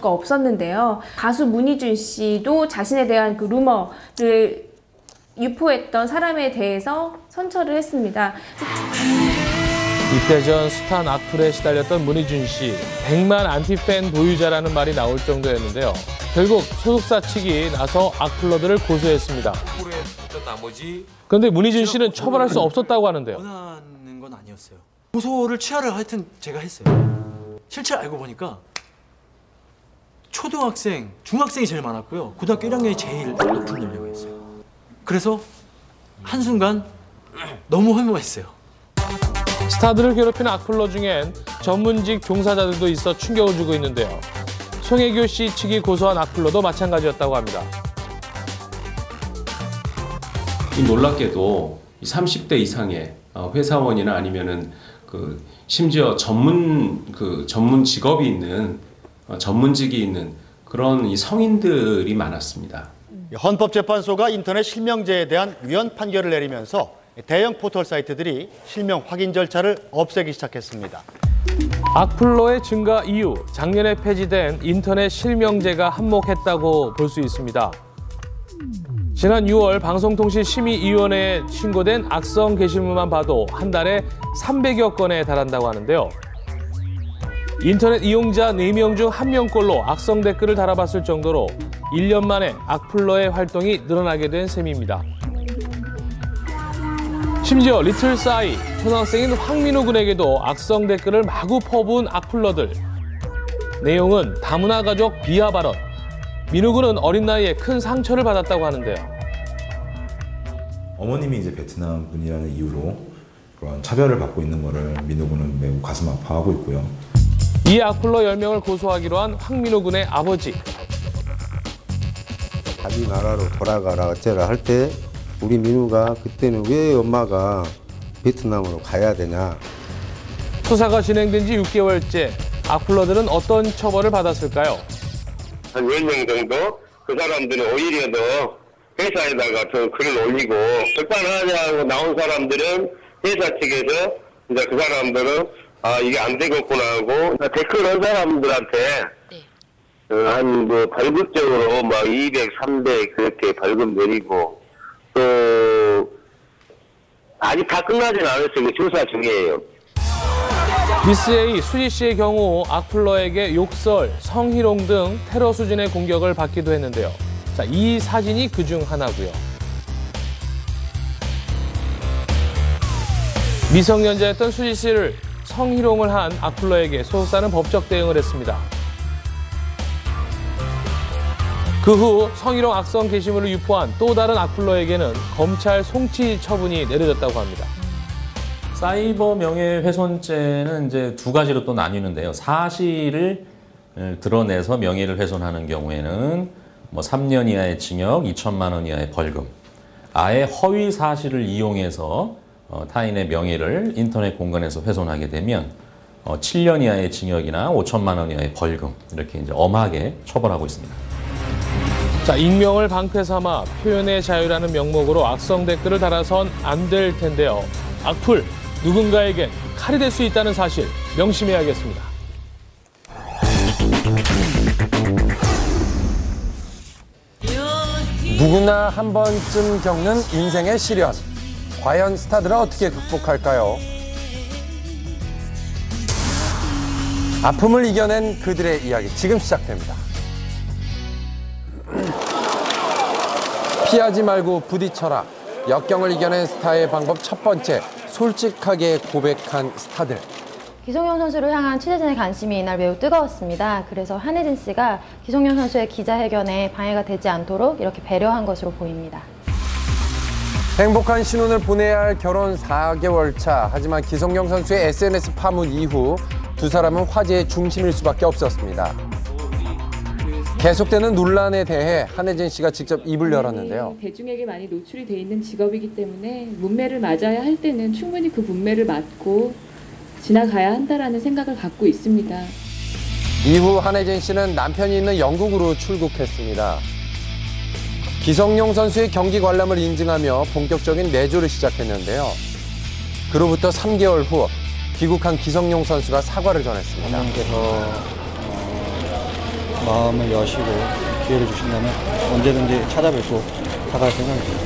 수가 없었는데요. 가수 문희준 씨도 자신에 대한 그 루머를 유포했던 사람에 대해서 선처를 했습니다. 이때 전 숱한 악플에 시달렸던 문희준 씨, 100만 안티팬 보유자라는 말이 나올 정도였는데요. 결국 소속사 측이 나서 악플러들을 고소했습니다. 그런데 문희준 씨는 처벌할 수 없었다고 하는데요. 원하는 건 아니었어요. 고소를 취하를 하여튼 제가 했어요. 실제 알고 보니까 초등학생, 중학생이 제일 많았고요. 고등학교 1학년이 제일 높은 연령이었어요. 그래서 한순간 너무 허무했어요. 스타들을 괴롭히는 악플러 중엔 전문직 종사자들도 있어 충격을 주고 있는데요. 송혜교 씨 측이 고소한 악플러도 마찬가지였다고 합니다. 놀랍게도 30대 이상의 회사원이나 아니면은 심지어 전문 직업이 있는 전문직이 있는 그런 이 성인들이 많았습니다. 헌법재판소가 인터넷 실명제에 대한 위헌 판결을 내리면서 대형 포털 사이트들이 실명 확인 절차를 없애기 시작했습니다. 악플러의 증가 이후 작년에 폐지된 인터넷 실명제가 한몫했다고 볼 수 있습니다. 지난 6월 방송통신심의위원회에 신고된 악성 게시물만 봐도 한 달에 300여 건에 달한다고 하는데요. 인터넷 이용자 4명 중 1명꼴로 악성 댓글을 달아봤을 정도로 1년 만에 악플러의 활동이 늘어나게 된 셈입니다. 심지어 리틀싸이, 초등학생인 황민우 군에게도 악성 댓글을 마구 퍼부은 악플러들. 내용은 다문화 가족 비하 발언. 민우 군은 어린 나이에 큰 상처를 받았다고 하는데요. 어머님이 이제 베트남 분이라는 이유로 그런 차별을 받고 있는 거를 민우 군은 매우 가슴 아파하고 있고요. 이 악플러 10명을 고소하기로 한 황민우 군의 아버지. 자기 나라로 돌아가라 어쩌라 할 때 우리 민우가 그때는 왜 엄마가 베트남으로 가야 되냐. 수사가 진행된 지 6개월째. 악플러들은 어떤 처벌을 받았을까요? 한 10명 정도? 그 사람들은 오히려 더 회사에다가 더 글을 올리고 적반하냐고 나온 사람들은 회사 측에서 이제 그 사람들은 이게 안 되겠구나 하고 댓글 한 사람들한테 한 발급적으로 막 200, 300 그렇게 발급 내리고 또 아직 다 끝나진 않았어요. 조사 중이에요. 미스 A 수지 씨의 경우 악플러에게 욕설, 성희롱 등 테러 수준의 공격을 받기도 했는데요. 자, 이 사진이 그중 하나고요. 미성년자였던 수지 씨를 성희롱을 한 악플러에게 소속사는 법적 대응을 했습니다. 그 후 성희롱 악성 게시물을 유포한 또 다른 악플러에게는 검찰 송치 처분이 내려졌다고 합니다. 사이버 명예훼손죄는 이제 두 가지로 또 나뉘는데요. 사실을 드러내서 명예를 훼손하는 경우에는 3년 이하의 징역, 2천만 원 이하의 벌금. 아예 허위 사실을 이용해서 타인의 명예를 인터넷 공간에서 훼손하게 되면 7년 이하의 징역이나 5천만 원 이하의 벌금 이렇게 이제 엄하게 처벌하고 있습니다. 자, 익명을 방패 삼아 표현의 자유라는 명목으로 악성 댓글을 달아선 안 될 텐데요. 악플, 누군가에겐 칼이 될 수 있다는 사실 명심해야겠습니다. 누구나 한 번쯤 겪는 인생의 시련. 과연 스타들은 어떻게 극복할까요? 아픔을 이겨낸 그들의 이야기 지금 시작됩니다. 피하지 말고 부딪혀라. 역경을 이겨낸 스타의 방법 첫 번째, 솔직하게 고백한 스타들. 기성용 선수를 향한 취재진의 관심이 이날 매우 뜨거웠습니다. 그래서 한혜진 씨가 기성용 선수의 기자회견에 방해가 되지 않도록 이렇게 배려한 것으로 보입니다. 행복한 신혼을 보내야 할 결혼 4개월 차. 하지만 기성용 선수의 SNS 파문 이후 두 사람은 화제의 중심일 수밖에 없었습니다. 계속되는 논란에 대해 한혜진 씨가 직접 입을 열었는데요. 대중에게 많이 노출이 돼 있는 직업이기 때문에 문매를 맞아야 할 때는 충분히 그 문매를 맞고 지나가야 한다라는 생각을 갖고 있습니다. 이후 한혜진 씨는 남편이 있는 영국으로 출국했습니다. 기성용 선수의 경기 관람을 인증하며 본격적인 내조를 시작했는데요. 그로부터 3개월 후 귀국한 기성용 선수가 사과를 전했습니다. 마음을 여시고 기회를 주신다면 언제든지 찾아뵙고 다가갈 생각입니다.